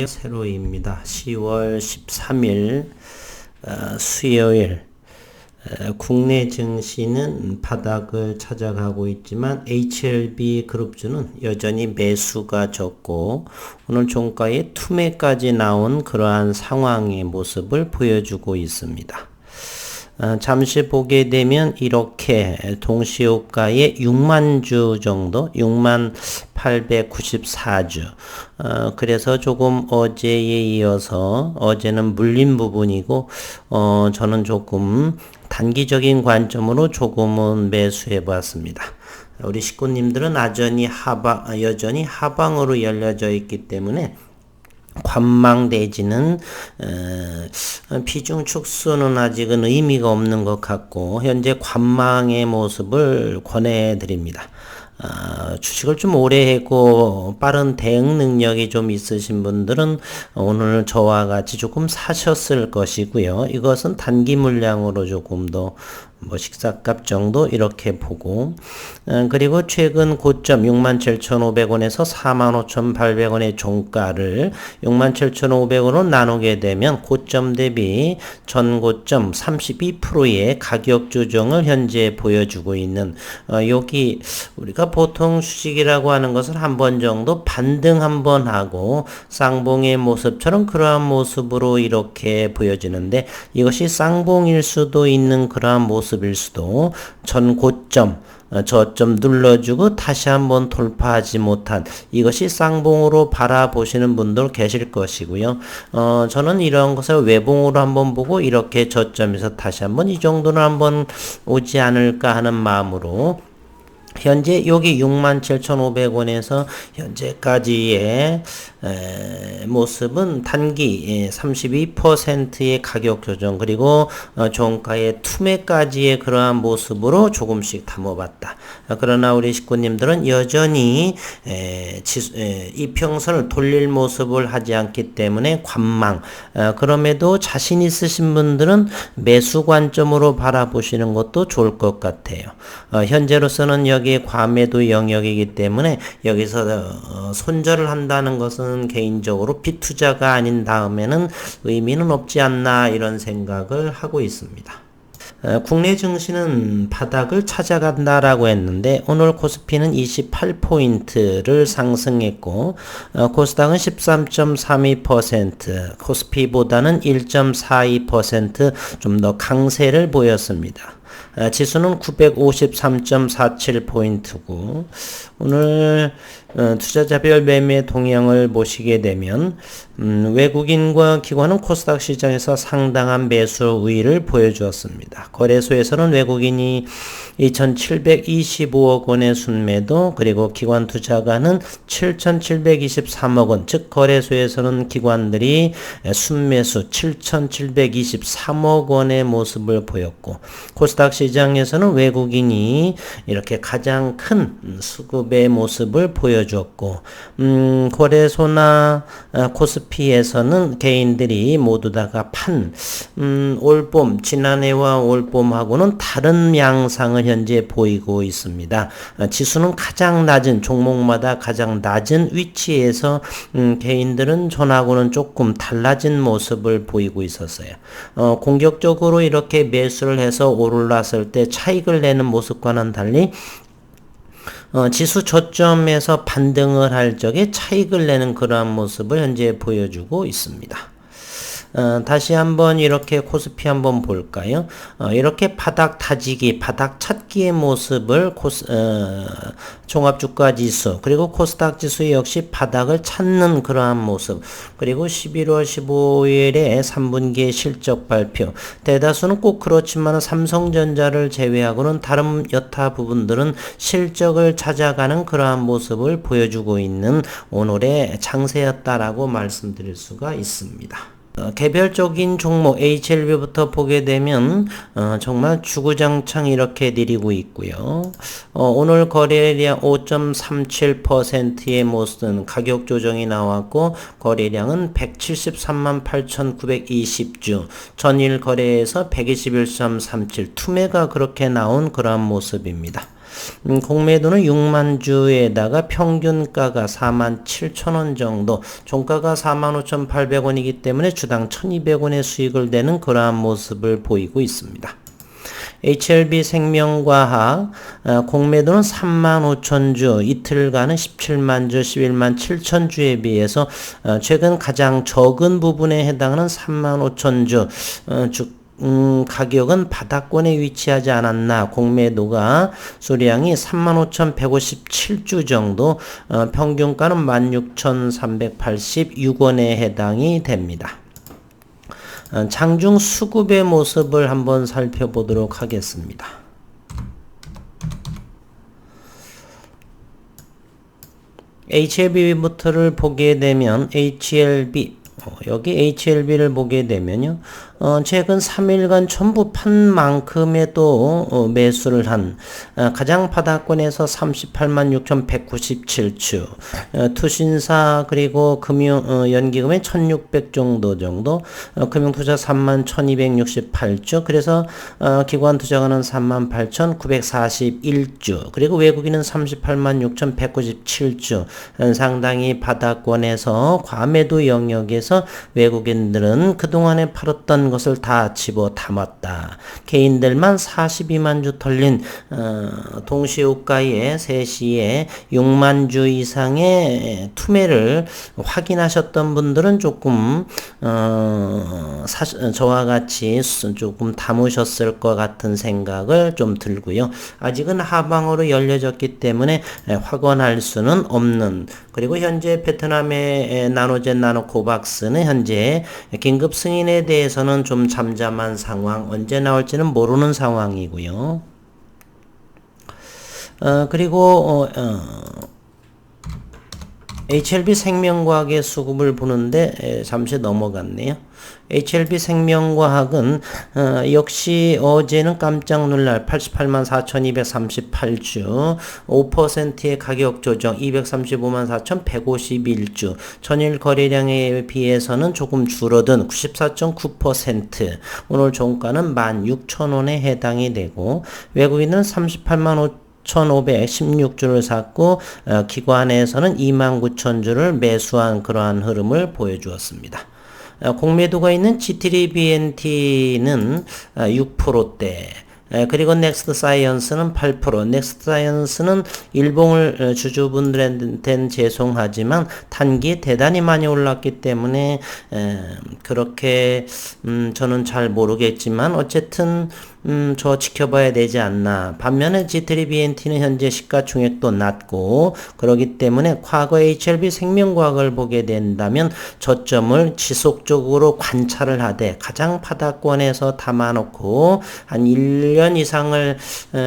세로입니다. 10월 13일 수요일 국내 증시는 바닥을 찾아가고 있지만 HLB 그룹주는 여전히 매수가 적고 오늘 종가에 투매까지 나온 그러한 상황의 모습을 보여주고 있습니다. 잠시 보게 되면 이렇게 동시호가의 6만 주 정도, 6만 894주. 그래서 조금 어제에 이어서 어제는 물린 부분이고, 저는 조금 단기적인 관점으로 조금은 매수해 보았습니다. 우리 식구님들은 여전히 하방으로 열려져 있기 때문에 관망 대지는 비중 축소는 아직은 의미가 없는 것 같고 현재 관망의 모습을 권해드립니다. 주식을 좀 오래 했고 빠른 대응 능력이 좀 있으신 분들은 오늘 저와 같이 조금 사셨을 것이고요. 이것은 단기 물량으로 조금 더 식사값 정도 이렇게 보고 그리고 최근 고점 67,500원에서 45,800원의 종가를 67,500원으로 나누게 되면 고점 대비 전 고점 32%의 가격 조정을 현재 보여주고 있는 여기 우리가 보통 주식이라고 하는 것을 한 번 정도 반등 한번 하고 쌍봉의 모습처럼 그러한 모습으로 이렇게 보여지는데 이것이 쌍봉일 수도 있는 그러한 모습일 수도 전 고점 저점 눌러주고 다시 한번 돌파하지 못한 이것이 쌍봉으로 바라보시는 분들 계실 것이고요. 저는 이런 것을 외봉으로 한번 보고 이렇게 저점에서 다시 한번 이 정도는 한번 오지 않을까 하는 마음으로 현재 여기 67,500원에서 현재까지의 모습은 단기 32%의 가격 조정 그리고 종가의 투매까지의 그러한 모습으로 조금씩 담아봤다. 그러나 우리 식구님들은 여전히 이평선을 돌릴 모습을 하지 않기 때문에 관망 그럼에도 자신 있으신 분들은 매수 관점으로 바라보시는 것도 좋을 것 같아요. 현재로서는 여기 과매도 영역이기 때문에 여기서 손절을 한다는 것은 개인적으로 비투자가 아닌 다음에는 의미는 없지 않나 이런 생각을 하고 있습니다. 국내 증시는 바닥을 찾아간다라고 했는데 오늘 코스피는 28포인트를 상승했고 코스닥은 13.32% 코스피보다는 1.42% 좀 더 강세를 보였습니다. 지수는 953.47포인트고 오늘 투자자별 매매 동향을 보시게 되면 외국인과 기관은 코스닥 시장에서 상당한 매수 우위를 보여주었습니다. 거래소에서는 외국인이 2,725억 원의 순매도 그리고 기관 투자가는 7,723억 원, 즉 거래소에서는 기관들이 순매수 7,723억 원의 모습을 보였고 코스닥 시장에서는 외국인이 이렇게 가장 큰 수급의 모습을 보여주었고 거래소나 코스피에서는 개인들이 모두 다가 올봄 지난해와 올봄하고는 다른 양상을 현재 보이고 있습니다. 지수는 가장 낮은 종목마다 가장 낮은 위치에서 개인들은 전하고는 조금 달라진 모습을 보이고 있었어요. 공격적으로 이렇게 매수를 해서 오르렀을 때 차익을 내는 모습과는 달리 지수 저점에서 반등을 할 적에 차익을 내는 그러한 모습을 현재 보여주고 있습니다. 다시 한번 이렇게 코스피 한번 볼까요? 이렇게 바닥 다지기, 바닥 찾기의 모습을 종합주가지수 그리고 코스닥 지수 역시 바닥을 찾는 그러한 모습 그리고 11월 15일에 3분기 실적 발표 대다수는 꼭 그렇지만 삼성전자를 제외하고는 다른 여타 부분들은 실적을 찾아가는 그러한 모습을 보여주고 있는 오늘의 장세였다라고 말씀드릴 수가 있습니다. 개별적인 종목 HLB부터 보게 되면 정말 주구장창 이렇게 내리고 있고요. 오늘 거래량 5.37%의 모습은 가격 조정이 나왔고 거래량은 173만 8,920주 전일 거래에서 121.37 투매가 그렇게 나온 그러한 모습입니다. 공매도는 6만 주에다가 평균가가 4만 7천 원 정도, 종가가 4만 5,800원이기 때문에 주당 1,200원의 수익을 내는 그러한 모습을 보이고 있습니다. HLB 생명과학 공매도는 3만 5천 주, 이틀간은 17만 주, 11만 7천 주에 비해서 최근 가장 적은 부분에 해당하는 3만 5천 주 가격은 바닥권에 위치하지 않았나. 공매도가 수량이 35,157주 정도, 평균가는 16,386원에 해당이 됩니다. 장중 수급의 모습을 한번 살펴보도록 하겠습니다. HLB부터를 보게 되면 HLB 여기 HLB를 보게 되면요. 최근 3일간 전부 판 만큼의 또 매수를 한 가장 바닥권에서 38만 6,197주, 투신사 그리고 연기금의 1,600 정도, 금융투자 3만 1,268주, 그래서 기관 투자가는 3만 8,941주, 그리고 외국인은 38만 6,197주, 상당히 바닥권에서 과매도 영역에서 외국인들은 그동안에 팔았던 것을 다 집어 담았다. 개인들만 42만 주 털린 동시호가의 3시에 6만 주 이상의 투매를 확인하셨던 분들은 조금 저와 같이 조금 담으셨을 것 같은 생각을 좀 들고요. 아직은 하방으로 열려졌기 때문에 확언할 수는 없는, 그리고 현재 베트남의 나노젠 나노코박스는 현재 긴급 승인에 대해서는 좀 잠잠한 상황, 언제 나올지는 모르는 상황이고요. 그리고 HLB 생명과학의 수급을 보는데 잠시 넘어갔네요. HLB 생명과학은 역시 어제는 깜짝 놀랄 88만 4,238주, 5%의 가격 조정 235만 4,151주, 전일 거래량에 비해서는 조금 줄어든 94.9%, 오늘 종가는 16,000원에 해당이 되고, 외국인은 38만 1,516주를 샀고, 기관에서는 29,000주를 매수한 그러한 흐름을 보여주었습니다. 공매도가 있는 GTD-BNT는 6%대, 그리고 넥스트 사이언스는 8%. 넥스트 사이언스는 일봉을 주주분들한테는 죄송하지만 단기에 대단히 많이 올랐기 때문에 그렇게 저는 잘 모르겠지만 어쨌든 저 지켜봐야 되지 않나. 반면에 G3BNT는 현재 시가총액도 낮고, 그렇기 때문에 과거 HLB 생명과학을 보게 된다면 저점을 지속적으로 관찰을 하되 가장 바닥권에서 담아놓고 한 1년 이상을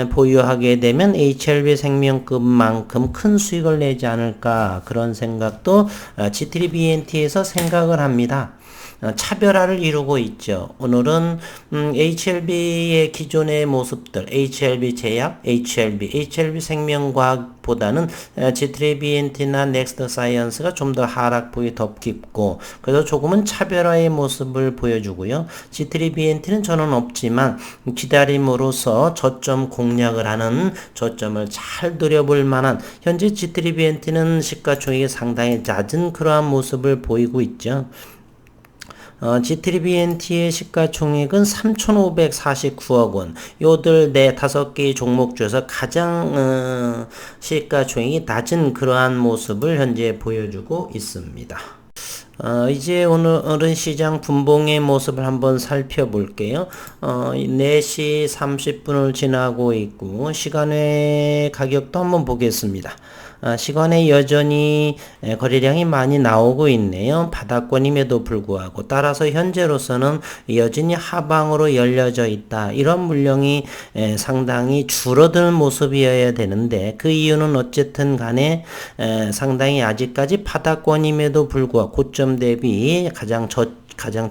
보유하게 되면 HLB 생명급만큼 큰 수익을 내지 않을까, 그런 생각도 G3BNT에서 생각을 합니다. 차별화를 이루고 있죠. 오늘은 HLB의 기존의 모습들, HLB 제약, HLB 생명과학보다는 G3BNT나 넥스트 사이언스가 좀 더 하락폭이 더 깊고, 그래서 조금은 차별화의 모습을 보여주고요. G3BNT는 저는 없지만 기다림으로써 저점 공략을 하는, 저점을 잘 노려볼 만한, 현재 G3BNT는 시가총액이 상당히 낮은 그러한 모습을 보이고 있죠. G3BNT의 시가총액은 3,549억 원. 요들 5개의 종목 중에서 가장 시가총액이 낮은 그러한 모습을 현재 보여주고 있습니다. 이제 오늘은 시장 분봉의 모습을 한번 살펴볼게요. 4시 30분을 지나고 있고, 시간의 가격도 한번 보겠습니다. 시간에 여전히 거래량이 많이 나오고 있네요. 바닥권임에도 불구하고. 따라서 현재로서는 여전히 하방으로 열려져 있다. 이런 물량이 상당히 줄어드는 모습이어야 되는데, 그 이유는 어쨌든 간에 상당히 아직까지 바닥권임에도 불구하고 고점 대비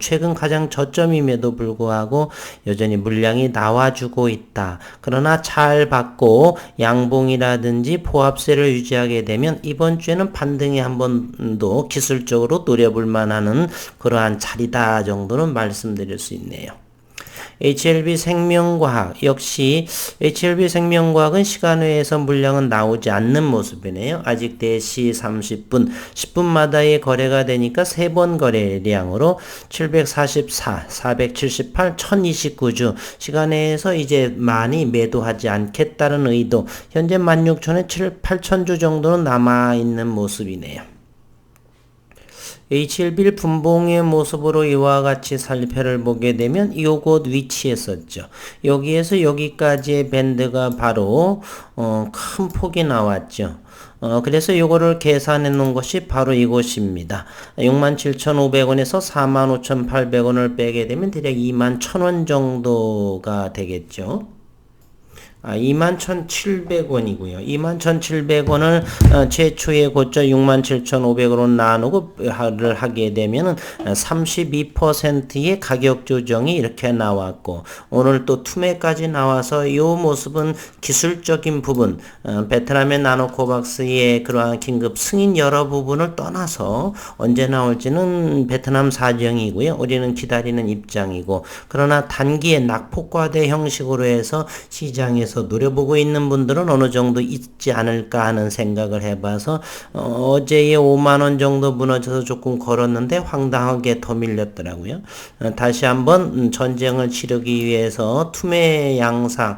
최근 가장 저점임에도 불구하고 여전히 물량이 나와주고 있다. 그러나 잘 받고 양봉이라든지 포합세를 유지하게 되면 이번 주에는 반등이 한 번 더 기술적으로 노려볼 만한 그러한 자리다 정도는 말씀드릴 수 있네요. HLB 생명과학 역시 HLB 생명과학은 시간 외에서 물량은 나오지 않는 모습이네요. 아직 4시 30분 10분마다의 거래가 되니까 3번 거래량으로 744, 478, 1029주 시간 내에서 이제 많이 매도하지 않겠다는 의도. 현재 16,000에 8,000주 정도는 남아있는 모습이네요. HLB 분봉의 모습으로 이와 같이 살펴를 보게 되면 요곳 위치했었죠. 여기에서 여기까지의 밴드가 바로 큰 폭이 나왔죠. 그래서 요거를 계산해 놓은 것이 바로 이곳입니다. 67,500원에서 45,800원을 빼게 되면 대략 21,000원 정도가 되겠죠. 21,700원이고요. 21,700원을 최초의 고점 67,500원으로 나누고 를 하게 되면은 32%의 가격 조정이 이렇게 나왔고 오늘 또 투매까지 나와서 이 모습은 기술적인 부분 베트남의 나노코박스의 그러한 긴급 승인 여러 부분을 떠나서 언제 나올지는 베트남 사정이고요. 우리는 기다리는 입장이고 그러나 단기에 낙폭과대 형식으로 해서 시장에서 노려보고 있는 분들은 어느 정도 있지 않을까 하는 생각을 해봐서 어제에 5만원 정도 무너져서 조금 걸었는데 황당하게 더 밀렸더라고요. 다시 한번 전쟁을 치르기 위해서 투매 양상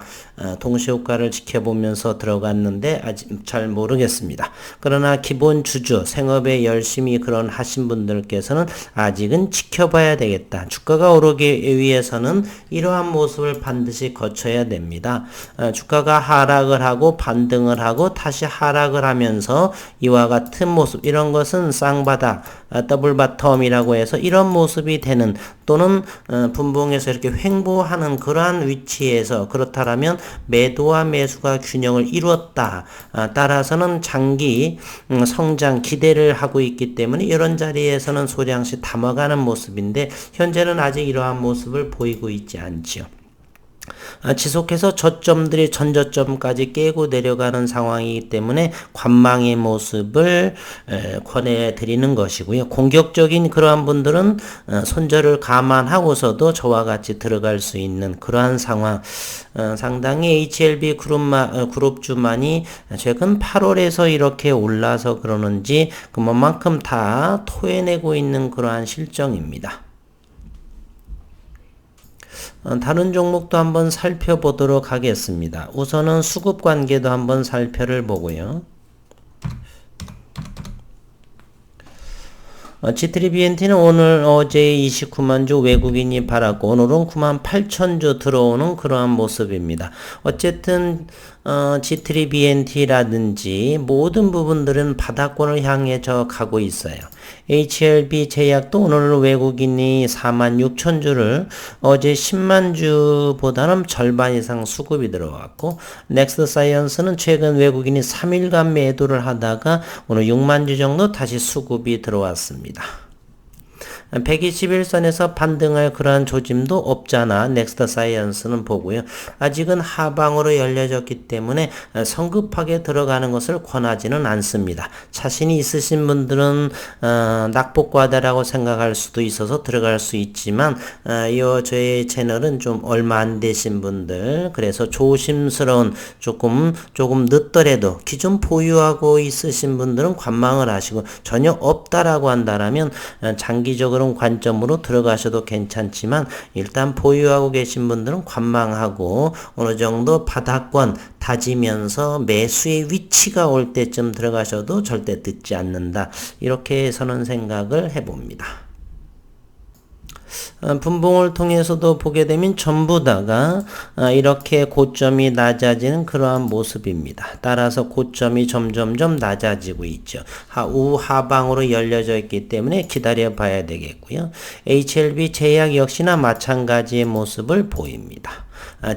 동시효과를 지켜보면서 들어갔는데 아직 잘 모르겠습니다. 그러나 기본 주주 생업에 열심히 그런 하신 분들께서는 아직은 지켜봐야 되겠다. 주가가 오르기 위해서는 이러한 모습을 반드시 거쳐야 됩니다. 주가가 하락을 하고 반등을 하고 다시 하락을 하면서 이와 같은 모습 이런 것은 쌍바닥 더블 바텀이라고 해서 이런 모습이 되는 또는 분봉에서 이렇게 횡보하는 그러한 위치에서 그렇다면 매도와 매수가 균형을 이루었다. 따라서는 장기 성장 기대를 하고 있기 때문에 이런 자리에서는 소량씩 담아가는 모습인데 현재는 아직 이러한 모습을 보이고 있지 않지요. 지속해서 저점들이 전저점까지 깨고 내려가는 상황이기 때문에 관망의 모습을 권해드리는 것이고요. 공격적인 그러한 분들은 손절을 감안하고서도 저와 같이 들어갈 수 있는 그러한 상황. 상당히 HLB 그룹주만이 최근 8월에서 이렇게 올라서 그러는지 그만큼 다 토해내고 있는 그러한 실정입니다. 다른 종목도 한번 살펴보도록 하겠습니다. 우선은 수급 관계도 한번 살펴를 보고요. G3BNT는 오늘 어제 29만 주 외국인이 팔았고 오늘은 9만 8천 주 들어오는 그러한 모습입니다. 어쨌든 G3BNT라든지 모든 부분들은 바닥권을 향해서 가고 있어요. HLB 제약도 오늘 외국인이 4만 6천 주를 어제 10만 주보다는 절반 이상 수급이 들어왔고 넥스트 사이언스는 최근 외국인이 3일간 매도를 하다가 오늘 6만 주 정도 다시 수급이 들어왔습니다. 121선에서 반등할 그러한 조짐도 없잖아. 넥스트 사이언스는 보고요. 아직은 하방으로 열려졌기 때문에 성급하게 들어가는 것을 권하지는 않습니다. 자신이 있으신 분들은 낙폭과다라고 생각할 수도 있어서 들어갈 수 있지만 저의 채널은 좀 얼마 안 되신 분들 그래서 조심스러운 조금 늦더라도 기존 보유하고 있으신 분들은 관망을 하시고 전혀 없다라고 한다라면 장기적으로 관점으로 들어가셔도 괜찮지만 일단 보유하고 계신 분들은 관망하고 어느 정도 바닥권 다지면서 매수의 위치가 올 때쯤 들어가셔도 절대 늦지 않는다. 이렇게 저는 생각을 해봅니다. 분봉을 통해서도 보게 되면 전부 다가 이렇게 고점이 낮아지는 그러한 모습입니다. 따라서 고점이 점점점 낮아지고 있죠. 우하방으로 열려져 있기 때문에 기다려 봐야 되겠고요. HLB 제약 역시나 마찬가지의 모습을 보입니다.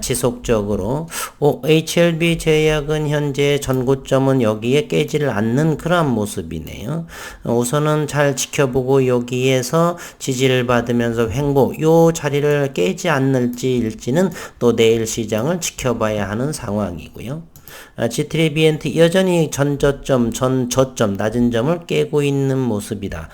지속적으로 HLB 제약은 현재 전고점은 여기에 깨지를 않는 그러한 모습이네요. 우선은 잘 지켜보고 여기에서 지지를 받으면서 횡보 요 자리를 깨지 않을지일지는 또 내일 시장을 지켜봐야 하는 상황이고요. G3비엔트 여전히 전저점, 낮은 점을 깨고 있는 모습이다.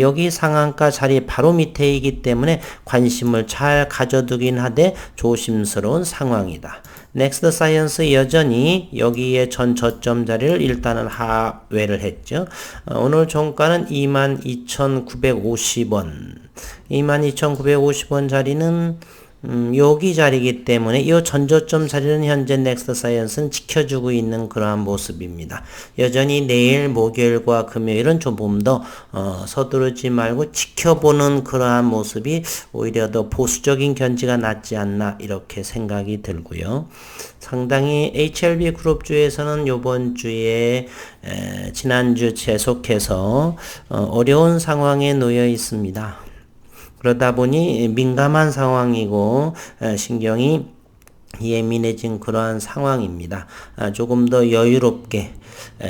여기 상한가 자리 바로 밑에이기 때문에 관심을 잘 가져두긴 하되 조심스러운 상황이다. 넥스트 사이언스 여전히 여기에 전 저점 자리를 일단은 하회를 했죠. 오늘 종가는 22,950원. 22,950원 자리는 여기 자리이기 때문에 이 전저점 자리는 현재 넥스트 사이언스는 지켜주고 있는 그러한 모습입니다. 여전히 내일 목요일과 금요일은 조금 더 서두르지 말고 지켜보는 그러한 모습이 오히려 더 보수적인 견지가 낫지 않나 이렇게 생각이 들고요. 상당히 HLB 그룹주에서는 이번 주에 지난주 계속해서 어려운 상황에 놓여 있습니다. 그러다 보니 민감한 상황이고 신경이 예민해진 그러한 상황입니다. 조금 더 여유롭게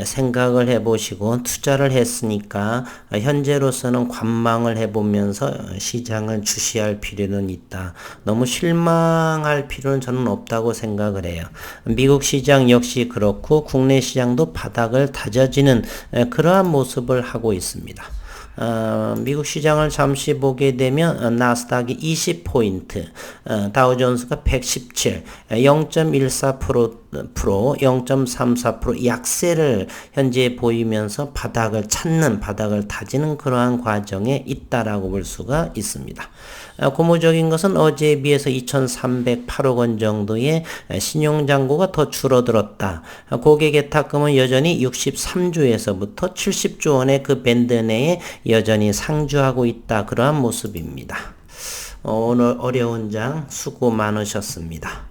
생각을 해보시고 투자를 했으니까 현재로서는 관망을 해보면서 시장을 주시할 필요는 있다. 너무 실망할 필요는 저는 없다고 생각을 해요. 미국 시장 역시 그렇고 국내 시장도 바닥을 다져지는 그러한 모습을 하고 있습니다. 미국 시장을 잠시 보게 되면 나스닥이 20포인트, 다우존스가 117, 0.14%, 0.34% 약세를 현재 보이면서 바닥을 찾는, 바닥을 다지는 그러한 과정에 있다라고 볼 수가 있습니다. 고무적인 것은 어제에 비해서 2,308억 원 정도의 신용잔고가 더 줄어들었다. 고객예탁금은 여전히 63조에서부터 70조 원의 그 밴드 내에 여전히 상주하고 있다. 그러한 모습입니다. 오늘 어려운 장 수고 많으셨습니다.